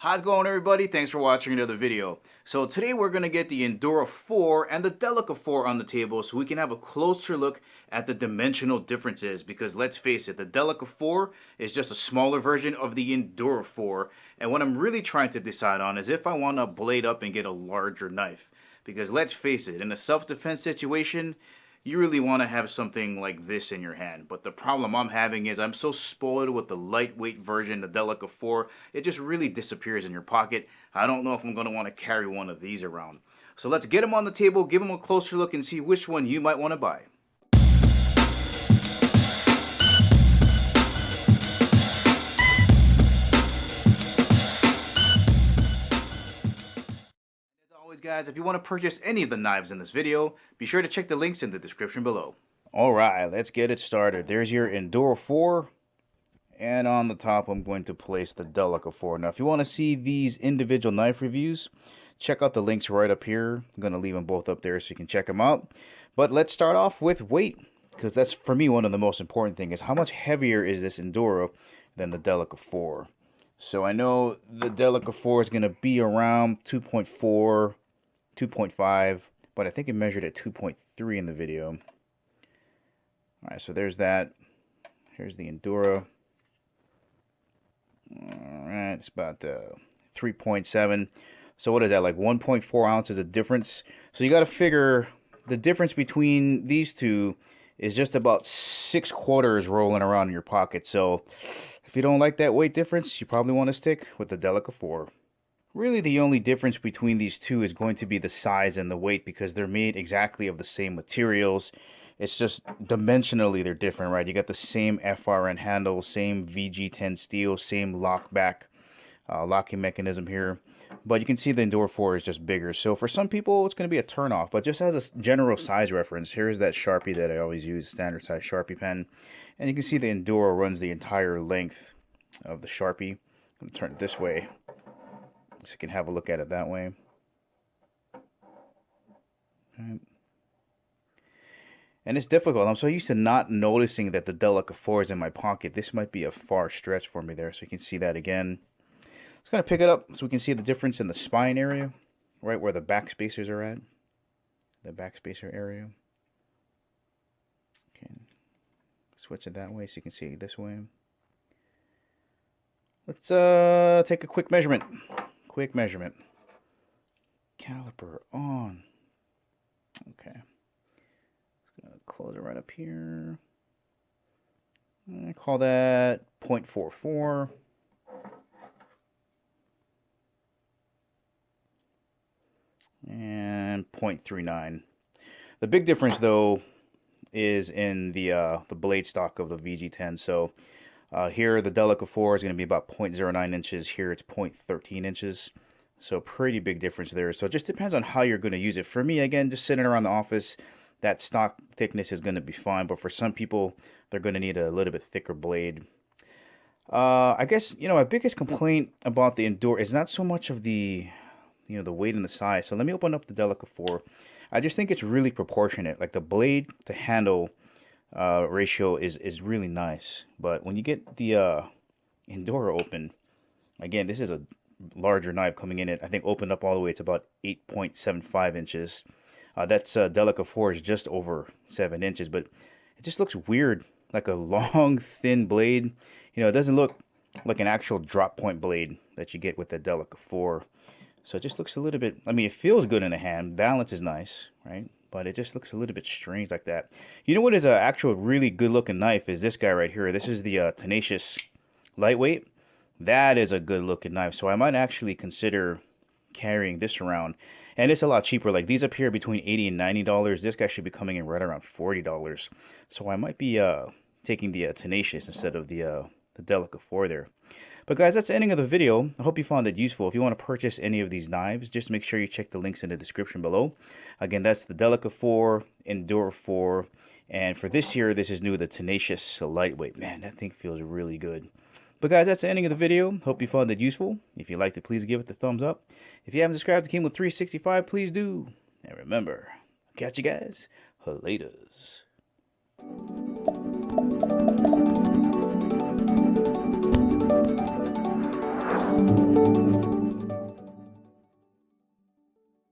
How's it going, everybody? Thanks for watching another video. So today we're going to get the Endura 4 and the Delica 4 on the table so we can have a closer look at the dimensional differences, because let's face it, the Delica 4 is just a smaller version of the Endura 4, and what I'm really trying to decide on is if I want to blade up and get a larger knife. Because let's face it, in a self-defense situation, you really want to have something like this in your hand. But the problem I'm having is I'm so spoiled with the lightweight version, the Delica 4, it just really disappears in your pocket. I don't know if I'm going to want to carry one of these around. So let's get them on the table, give them a closer look, and see which one you might want to buy. Guys, if you want to purchase any of the knives in this video, be sure to check the links in the description below. Alright, let's get it started. There's your Endura 4, and on the top I'm going to place the Delica 4. Now if you want to see these individual knife reviews, check out the links right up here. I'm going to leave them both up there so you can check them out. But let's start off with weight, because that's for me one of the most important things, is how much heavier is this Endura than the Delica 4. So I know the Delica 4 is going to be around 2.4, 2.5, but I think it measured at 2.3 in the video. Alright, so there's that. Here's the Endura. Alright, it's about 3.7. So what is that, like 1.4 ounces of difference? So you got to figure the difference between these two is just about 6 quarters rolling around in your pocket. So if you don't like that weight difference, you probably want to stick with the Delica 4. Really, the only difference between these two is going to be the size and the weight, because they're made exactly of the same materials. It's just dimensionally they're different, right? You got the same FRN handle, same VG10 steel, same locking mechanism here. But you can see the Endura 4 is just bigger. So for some people, it's going to be a turnoff. But just as a general size reference, here's that Sharpie that I always use, standard size Sharpie pen. And you can see the Endura runs the entire length of the Sharpie. I'm going to turn it this way, so you can have a look at it that way. Right. And it's difficult. I'm so used to not noticing that the Delica 4 is in my pocket. This might be a far stretch for me there, so you can see that again. Just going to pick it up so we can see the difference in the spine area, right where the back spacers are at. The back spacer area. Okay. Switch it that way so you can see it this way. Let's take a quick measurement. Quick measurement. Caliper on. Okay. Just gonna close it right up here. I call that 0.44. And 0.39. The big difference, though, is in the blade stock of the VG10. So here the Delica 4 is going to be about 0.09 inches. Here it's 0.13 inches. So pretty big difference there. So it just depends on how you're going to use it. For me, again, just sitting around the office, that stock thickness is going to be fine. But for some people, they're going to need a little bit thicker blade. I guess, my biggest complaint about the Endura is not so much of the weight and the size. So let me open up the Delica 4. I just think it's really proportionate. Like the blade to handle ratio is really nice. But when you get the Endura open, again, this is a larger knife coming in at, I think, opened up all the way to about 8.75 inches. That's Delica 4 is just over 7 inches, but it just looks weird, like a long, thin blade. It doesn't look like an actual drop point blade that you get with the Delica 4. So it just looks a little bit, it feels good in the hand. Balance is nice, right? But it just looks a little bit strange like that. You know what is an actual really good looking knife is this guy right here. This is the Tenacious Lightweight. That is a good looking knife. So I might actually consider carrying this around. And it's a lot cheaper. Like these up here between $80 and $90. This guy should be coming in right around $40. So I might be taking the Tenacious instead of the Delica 4 there. But guys, that's the ending of the video. I hope you found it useful. If you want to purchase any of these knives, just make sure you check the links in the description below. Again, that's the Delica 4, Endura 4, and for this year, this is new, the Tenacious Lightweight. Man, that thing feels really good. But guys, that's the ending of the video. Hope you found it useful. If you liked it, please give it the thumbs up. If you haven't subscribed to Kimo365, please do. And remember, I'll catch you guys laters.